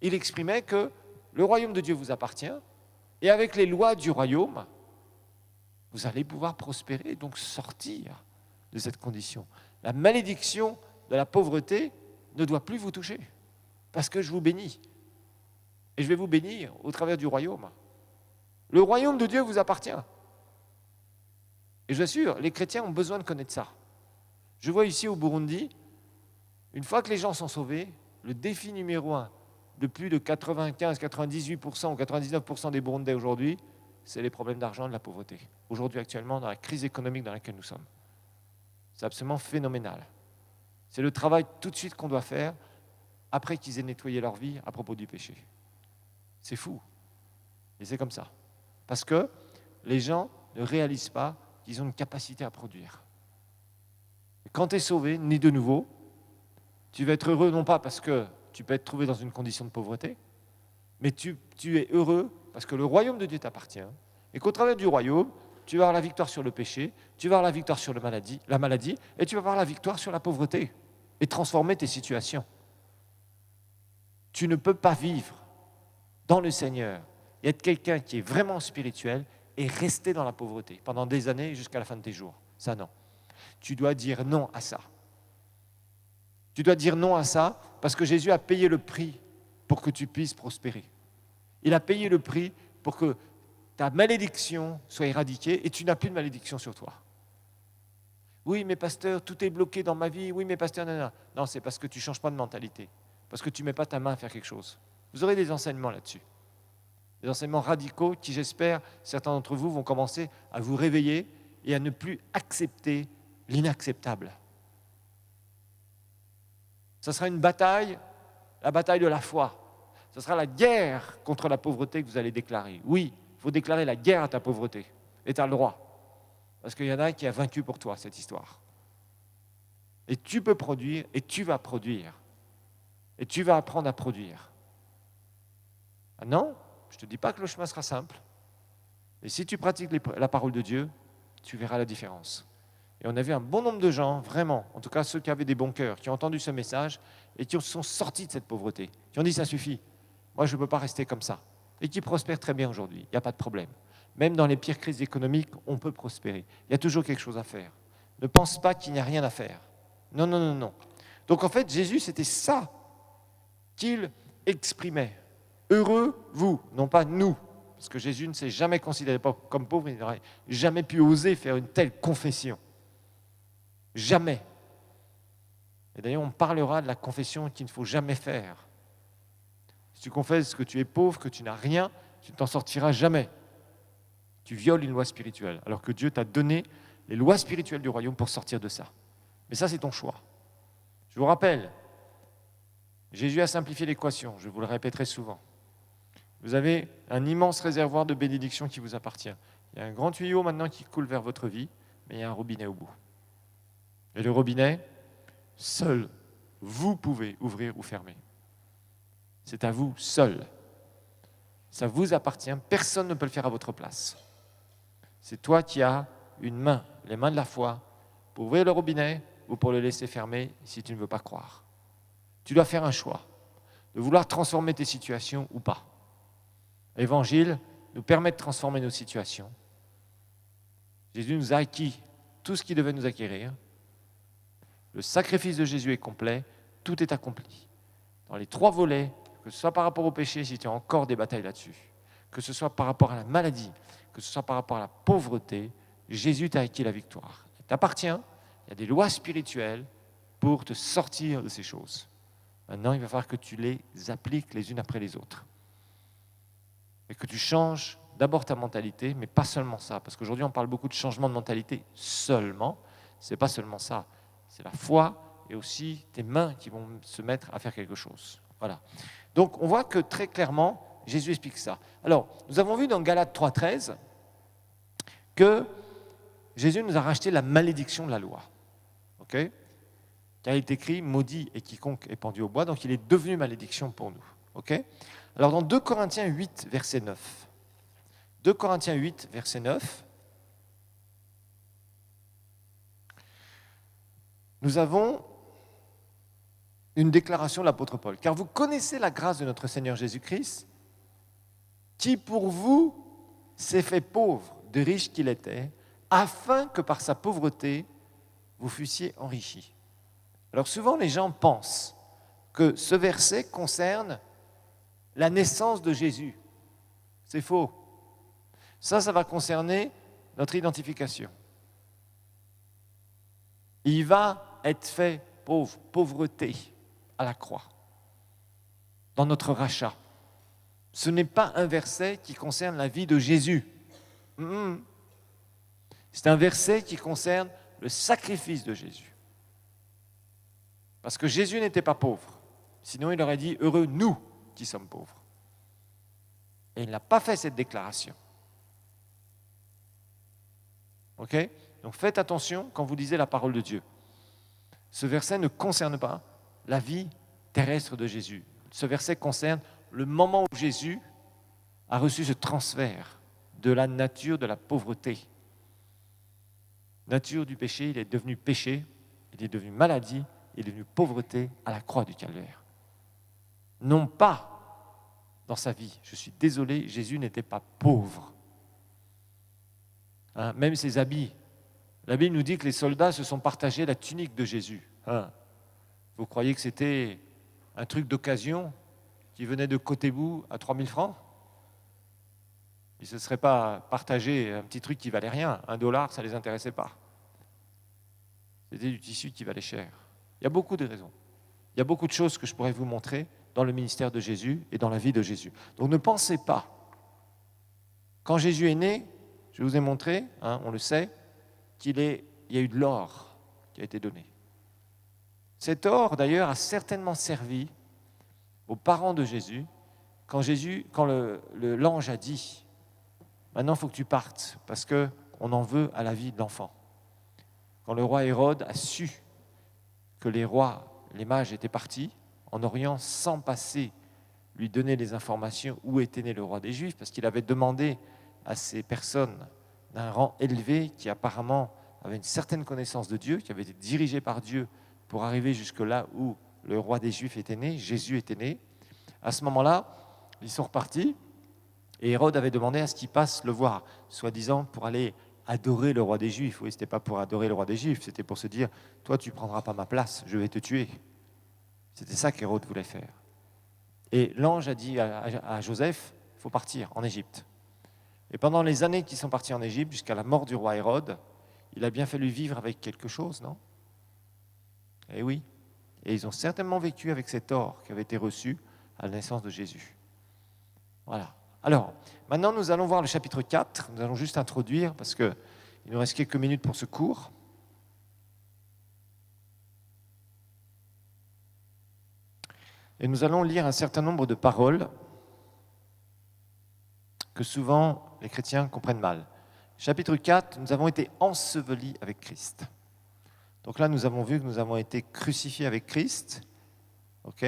Il exprimait que le royaume de Dieu vous appartient, et avec les lois du royaume, vous allez pouvoir prospérer, donc sortir de cette condition. La malédiction de la pauvreté ne doit plus vous toucher, parce que je vous bénis. Et je vais vous bénir au travers du royaume. Le royaume de Dieu vous appartient. Et je vous assure, les chrétiens ont besoin de connaître ça. Je vois ici au Burundi, une fois que les gens sont sauvés, le défi numéro 1 de plus de 95, 98% ou 99% des Burundais aujourd'hui, c'est les problèmes d'argent et de la pauvreté. Aujourd'hui, actuellement, dans la crise économique dans laquelle nous sommes. C'est absolument phénoménal. C'est le travail tout de suite qu'on doit faire après qu'ils aient nettoyé leur vie à propos du péché. C'est fou. Et c'est comme ça. Parce que les gens ne réalisent pas qu'ils ont une capacité à produire. Et quand tu es sauvé, né de nouveau, tu vas être heureux non pas parce que tu peux être trouvé dans une condition de pauvreté, mais tu es heureux parce que le royaume de Dieu t'appartient et qu'au travers du royaume, tu vas avoir la victoire sur le péché, tu vas avoir la victoire sur la maladie et tu vas avoir la victoire sur la pauvreté et transformer tes situations. Tu ne peux pas vivre dans le Seigneur et être quelqu'un qui est vraiment spirituel et rester dans la pauvreté pendant des années jusqu'à la fin de tes jours. Ça, non. Tu dois dire non à ça. Tu dois dire non à ça parce que Jésus a payé le prix pour que tu puisses prospérer. Il a payé le prix pour que ta malédiction soit éradiquée et tu n'as plus de malédiction sur toi. Oui, mais pasteur, tout est bloqué dans ma vie. Oui, mais pasteur, non. Non, c'est parce que tu ne changes pas de mentalité. Parce que tu ne mets pas ta main à faire quelque chose. Vous aurez des enseignements là-dessus. Des enseignements radicaux qui, j'espère, certains d'entre vous vont commencer à vous réveiller et à ne plus accepter l'inacceptable. Ce sera une bataille, la bataille de la foi. Ce sera la guerre contre la pauvreté que vous allez déclarer. Oui, il faut déclarer la guerre à ta pauvreté. Et tu as le droit. Parce qu'il y en a un qui a vaincu pour toi cette histoire. Et tu peux produire, et tu vas produire. Et tu vas apprendre à produire. Ah non, je ne te dis pas que le chemin sera simple. Et si tu pratiques la parole de Dieu, tu verras la différence. Et on a vu un bon nombre de gens, vraiment, en tout cas ceux qui avaient des bons cœurs, qui ont entendu ce message et qui sont sortis de cette pauvreté, qui ont dit ça suffit, moi je ne peux pas rester comme ça. Et qui prospèrent très bien aujourd'hui, il n'y a pas de problème. Même dans les pires crises économiques, on peut prospérer. Il y a toujours quelque chose à faire. Ne pense pas qu'il n'y a rien à faire. Non, non, non, non. Donc en fait, Jésus, c'était ça qu'il exprimait. Heureux, vous, non pas nous. Parce que Jésus ne s'est jamais considéré comme pauvre, il n'aurait jamais pu oser faire une telle confession. Jamais. Et d'ailleurs, on parlera de la confession qu'il ne faut jamais faire. Si tu confesses que tu es pauvre, que tu n'as rien, tu ne t'en sortiras jamais. Tu violes une loi spirituelle, alors que Dieu t'a donné les lois spirituelles du royaume pour sortir de ça. Mais ça, c'est ton choix. Je vous rappelle, Jésus a simplifié l'équation, je vous le répéterai souvent. Vous avez un immense réservoir de bénédictions qui vous appartient. Il y a un grand tuyau maintenant qui coule vers votre vie, mais il y a un robinet au bout. Et le robinet, seul, vous pouvez ouvrir ou fermer. C'est à vous seul. Ça vous appartient, personne ne peut le faire à votre place. C'est toi qui as une main, les mains de la foi, pour ouvrir le robinet ou pour le laisser fermer si tu ne veux pas croire. Tu dois faire un choix, de vouloir transformer tes situations ou pas. L'Évangile nous permet de transformer nos situations. Jésus nous a acquis tout ce qu'il devait nous acquérir. Le sacrifice de Jésus est complet, tout est accompli. Dans les 3 volets, que ce soit par rapport au péché, si tu as encore des batailles là-dessus, que ce soit par rapport à la maladie, que ce soit par rapport à la pauvreté, Jésus t'a acquis la victoire. Il t'appartient, il y a des lois spirituelles pour te sortir de ces choses. Maintenant, il va falloir que tu les appliques les unes après les autres. Et que tu changes d'abord ta mentalité, mais pas seulement ça. Parce qu'aujourd'hui, on parle beaucoup de changement de mentalité seulement. Ce n'est pas seulement ça. C'est la foi et aussi tes mains qui vont se mettre à faire quelque chose. Voilà. Donc, on voit que très clairement, Jésus explique ça. Alors, nous avons vu dans Galates 3,13 que Jésus nous a racheté la malédiction de la loi. OK ? Car il est écrit, maudit est quiconque est pendu au bois, donc il est devenu malédiction pour nous. OK ? Alors dans 2 Corinthiens 8, verset 9, 2 Corinthiens 8, verset 9, nous avons une déclaration de l'apôtre Paul. Car vous connaissez la grâce de notre Seigneur Jésus-Christ, qui pour vous s'est fait pauvre, de riche qu'il était, afin que par sa pauvreté, vous fussiez enrichis. Alors souvent, les gens pensent que ce verset concerne la naissance de Jésus. C'est faux. Ça va concerner notre identification. Il va être fait pauvre, pauvreté à la croix, dans notre rachat. Ce n'est pas un verset qui concerne la vie de Jésus. C'est un verset qui concerne le sacrifice de Jésus. Parce que Jésus n'était pas pauvre. Sinon, il aurait dit « Heureux nous qui sommes pauvres ». Et il n'a pas fait cette déclaration. Ok ? Donc faites attention quand vous lisez la parole de Dieu. Ce verset ne concerne pas la vie terrestre de Jésus. Ce verset concerne le moment où Jésus a reçu ce transfert de la nature de la pauvreté. Nature du péché, il est devenu péché, il est devenu maladie, il est devenu pauvreté à la croix du calvaire. Non pas dans sa vie. Je suis désolé, Jésus n'était pas pauvre. Même ses habits. La Bible nous dit que les soldats se sont partagés la tunique de Jésus. Vous croyez que c'était un truc d'occasion qui venait de Côté-Bout à 3000 francs? Ils ne se seraient pas partagé un petit truc qui valait rien. $1, ça ne les intéressait pas. C'était du tissu qui valait cher. Il y a beaucoup de raisons. Il y a beaucoup de choses que je pourrais vous montrer dans le ministère de Jésus et dans la vie de Jésus. Donc ne pensez pas. Quand Jésus est né, je vous ai montré, on le sait, qu'il y a eu de l'or qui a été donné. Cet or, d'ailleurs, a certainement servi aux parents de Jésus quand l'ange a dit « Maintenant, il faut que tu partes parce qu'on en veut à la vie de l'enfant ». Quand le roi Hérode a su que les mages étaient partis en Orient sans passer, lui donner les informations où était né le roi des Juifs, parce qu'il avait demandé à ces personnes d'un rang élevé qui apparemment avaient une certaine connaissance de Dieu, qui avaient été dirigées par Dieu pour arriver jusque là où le roi des Juifs était né, Jésus était né. À ce moment-là, ils sont repartis et Hérode avait demandé à ce qu'ils passent le voir, soi-disant pour aller adorer le roi des Juifs. Oui, ce n'était pas pour adorer le roi des Juifs, c'était pour se dire « Toi, tu ne prendras pas ma place, je vais te tuer ». C'était ça qu'Hérode voulait faire. Et l'ange a dit à Joseph « Il faut partir en Égypte ». Et pendant les années qu'ils sont partis en Égypte, jusqu'à la mort du roi Hérode, il a bien fallu vivre avec quelque chose, non ? Eh oui. Et ils ont certainement vécu avec cet or qui avait été reçu à la naissance de Jésus. Voilà. Alors, maintenant, nous allons voir le chapitre 4. Nous allons juste introduire, parce qu'il nous reste quelques minutes pour ce cours. Et nous allons lire un certain nombre de paroles que souvent les chrétiens comprennent mal. Chapitre 4, nous avons été ensevelis avec Christ. Donc là, nous avons vu que nous avons été crucifiés avec Christ. Ok ?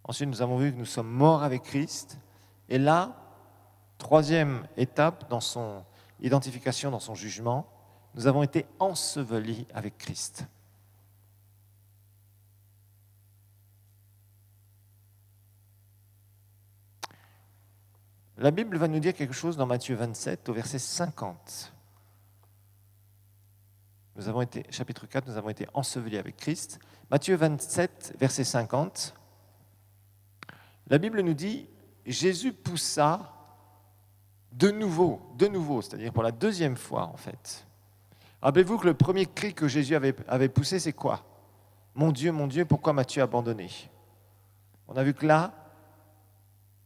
Ensuite, nous avons vu que nous sommes morts avec Christ. Et là, troisième étape dans son identification, dans son jugement, nous avons été ensevelis avec Christ. La Bible va nous dire quelque chose dans Matthieu 27, au verset 50. Chapitre 4, nous avons été ensevelis avec Christ. Matthieu 27, verset 50. La Bible nous dit, Jésus poussa de nouveau, c'est-à-dire pour la deuxième fois en fait. Rappelez-vous que le premier cri que Jésus avait poussé, c'est quoi ? Mon Dieu, pourquoi m'as-tu abandonné ? On a vu que là,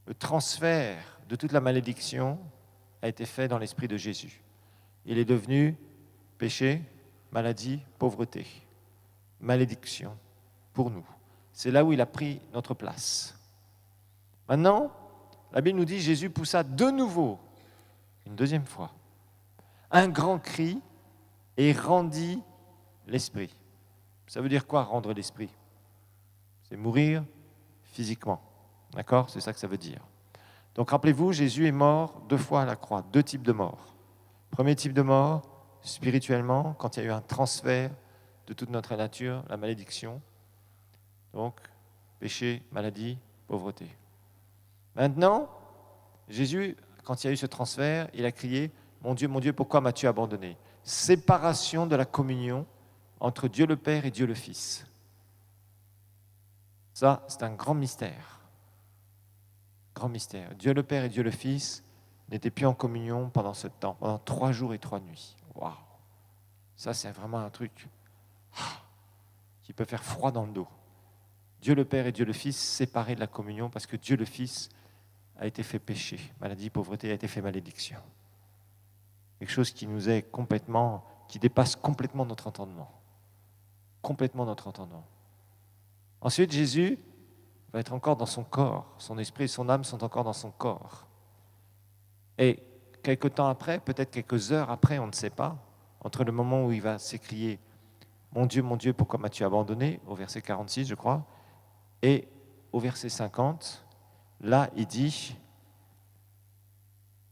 le transfert de toute la malédiction a été fait dans l'esprit de Jésus. Il est devenu péché, maladie, pauvreté, malédiction pour nous. C'est là où il a pris notre place. Maintenant, la Bible nous dit Jésus poussa de nouveau, une deuxième fois, un grand cri et rendit l'esprit. Ça veut dire quoi, rendre l'esprit ? C'est mourir physiquement. D'accord ? C'est ça que ça veut dire. Donc rappelez-vous, Jésus est mort 2 fois à la croix, 2 types de morts. Premier type de mort, spirituellement, quand il y a eu un transfert de toute notre nature, la malédiction. Donc, péché, maladie, pauvreté. Maintenant, Jésus, quand il y a eu ce transfert, il a crié « mon Dieu, pourquoi m'as-tu abandonné? Séparation de la communion entre Dieu le Père et Dieu le Fils. Ça, c'est un grand mystère. Grand mystère. Dieu le Père et Dieu le Fils n'étaient plus en communion pendant ce temps, pendant 3 jours et 3 nuits. Waouh! Ça, c'est vraiment un truc qui peut faire froid dans le dos. Dieu le Père et Dieu le Fils séparés de la communion parce que Dieu le Fils a été fait péché. Maladie, pauvreté a été fait malédiction. Quelque chose qui nous est complètement, qui dépasse complètement notre entendement. Complètement notre entendement. Ensuite, Jésus va être encore dans son corps. Son esprit et son âme sont encore dans son corps. Et quelque temps après, peut-être quelques heures après, on ne sait pas, entre le moment où il va s'écrier « Mon Dieu, pourquoi m'as-tu abandonné ?» au verset 46, je crois, et au verset 50, là, il dit,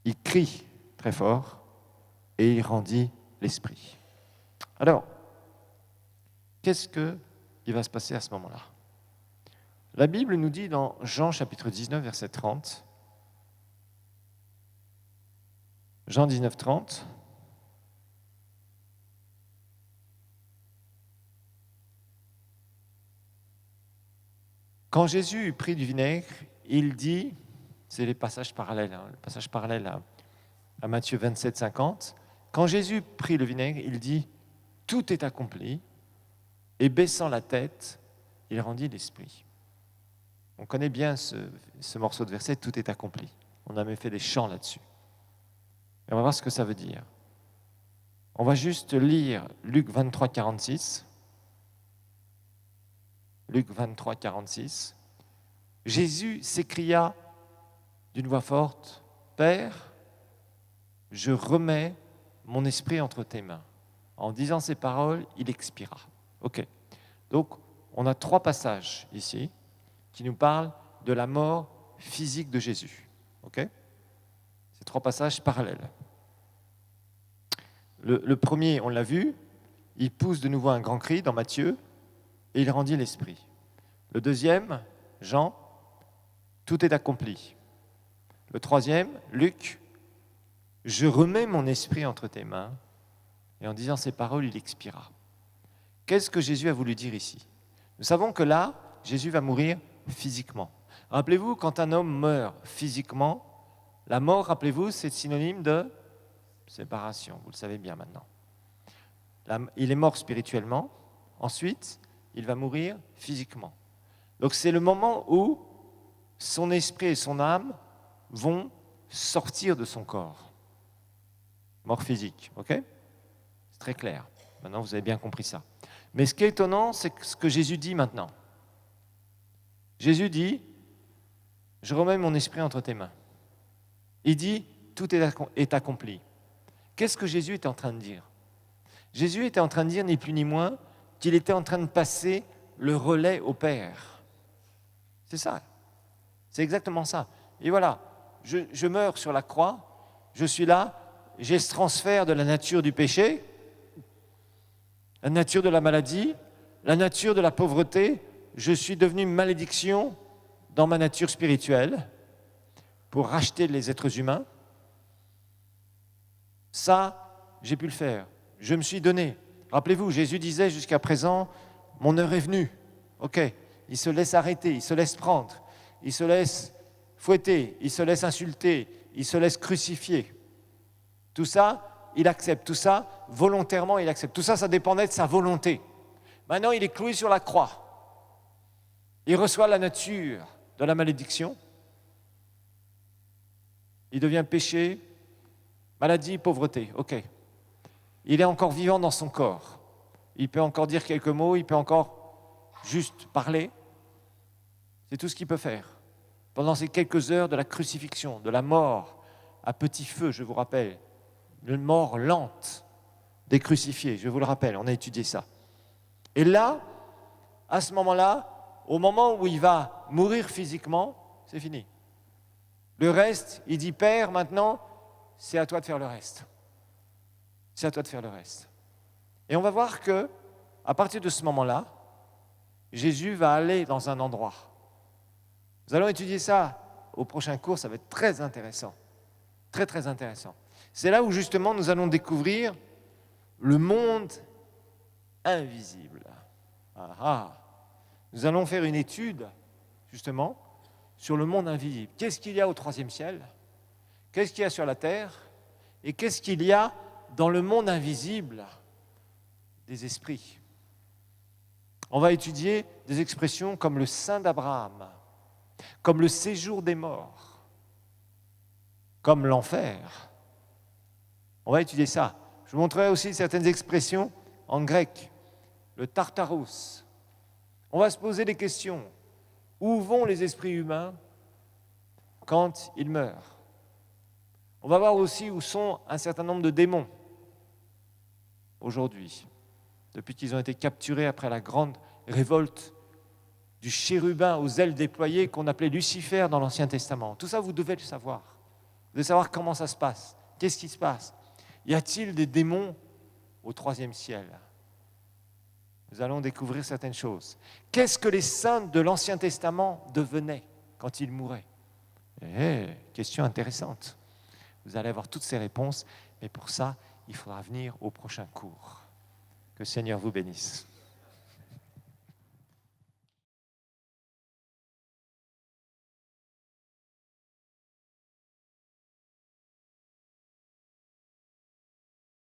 il crie très fort et il rendit l'esprit. Alors, qu'est-ce qui va se passer à ce moment-là? La Bible nous dit dans Jean chapitre 19, verset 30, Jean 19, 30, quand Jésus eut pris du vinaigre, il dit, c'est les passages parallèles, le passage parallèle à Matthieu 27, 50, quand Jésus prit le vinaigre, il dit, tout est accompli, et baissant la tête, il rendit l'esprit. On connaît bien ce morceau de verset, tout est accompli. On a même fait des chants là-dessus. Et on va voir ce que ça veut dire. On va juste lire Luc 23, 46. Luc 23, 46. Jésus s'écria d'une voix forte, « Père, je remets mon esprit entre tes mains. » En disant ces paroles, il expira. Ok. Donc, on a 3 passages ici qui nous parlent de la mort physique de Jésus. Ok. Ces 3 passages parallèles. Le premier, on l'a vu, il pousse de nouveau un grand cri dans Matthieu et il rendit l'esprit. Le deuxième, Jean, tout est accompli. Le troisième, Luc, je remets mon esprit entre tes mains. Et en disant ces paroles, il expira. Qu'est-ce que Jésus a voulu dire ici? Nous savons que là, Jésus va mourir physiquement. Rappelez-vous, quand un homme meurt physiquement, la mort, rappelez-vous, c'est synonyme de séparation. Vous le savez bien maintenant. Il est mort spirituellement. Ensuite, il va mourir physiquement. Donc c'est le moment où son esprit et son âme vont sortir de son corps. Mort physique, ok? C'est très clair. Maintenant, vous avez bien compris ça. Mais ce qui est étonnant, c'est ce que Jésus dit maintenant. Jésus dit, je remets mon esprit entre tes mains. Il dit, tout est accompli. Qu'est-ce que Jésus était en train de dire? Jésus était en train de dire, ni plus ni moins, qu'il était en train de passer le relais au Père. C'est ça. C'est exactement ça. Et voilà, je meurs sur la croix, je suis là, j'ai ce transfert de la nature du péché, la nature de la maladie, la nature de la pauvreté. Je suis devenu une malédiction dans ma nature spirituelle pour racheter les êtres humains. Ça, j'ai pu le faire. Je me suis donné. Rappelez-vous, Jésus disait jusqu'à présent, mon heure est venue. Ok, il se laisse arrêter, il se laisse prendre, il se laisse fouetter, il se laisse insulter, il se laisse crucifier. Tout ça, il accepte. Tout ça, volontairement, il accepte. Tout ça, ça dépendait de sa volonté. Maintenant, il est cloué sur la croix. Il reçoit la nature de la malédiction. Il devient péché, maladie, pauvreté. Ok. Il est encore vivant dans son corps. Il peut encore dire quelques mots, il peut encore juste parler. C'est tout ce qu'il peut faire. Pendant ces quelques heures de la crucifixion, de la mort à petit feu, je vous rappelle, une mort lente des crucifiés, je vous le rappelle, on a étudié ça. Et là, à ce moment-là, au moment où il va mourir physiquement, c'est fini. Le reste, il dit, Père, maintenant, c'est à toi de faire le reste. C'est à toi de faire le reste. Et on va voir que, à partir de ce moment-là, Jésus va aller dans un endroit. Nous allons étudier ça au prochain cours, ça va être très intéressant. Très, très intéressant. C'est là où justement nous allons découvrir le monde invisible. Ah, ah. Nous allons faire une étude justement sur le monde invisible. Qu'est-ce qu'il y a au troisième ciel? Qu'est-ce qu'il y a sur la terre? Et qu'est-ce qu'il y a dans le monde invisible des esprits? On va étudier des expressions comme le sein d'Abraham, comme le séjour des morts, comme l'enfer. On va étudier ça. Je vous montrerai aussi certaines expressions en grec, le tartaros. On va se poser des questions. Où vont les esprits humains quand ils meurent? On va voir aussi où sont un certain nombre de démons aujourd'hui, depuis qu'ils ont été capturés après la grande révolte du chérubin aux ailes déployées qu'on appelait Lucifer dans l'Ancien Testament. Tout ça, vous devez le savoir. Vous devez savoir comment ça se passe. Qu'est-ce qui se passe? Y a-t-il des démons au troisième ciel? Nous allons découvrir certaines choses. Qu'est-ce que les saints de l'Ancien Testament devenaient quand ils mouraient? Question intéressante. Vous allez avoir toutes ces réponses, mais pour ça, il faudra venir au prochain cours. Que le Seigneur vous bénisse.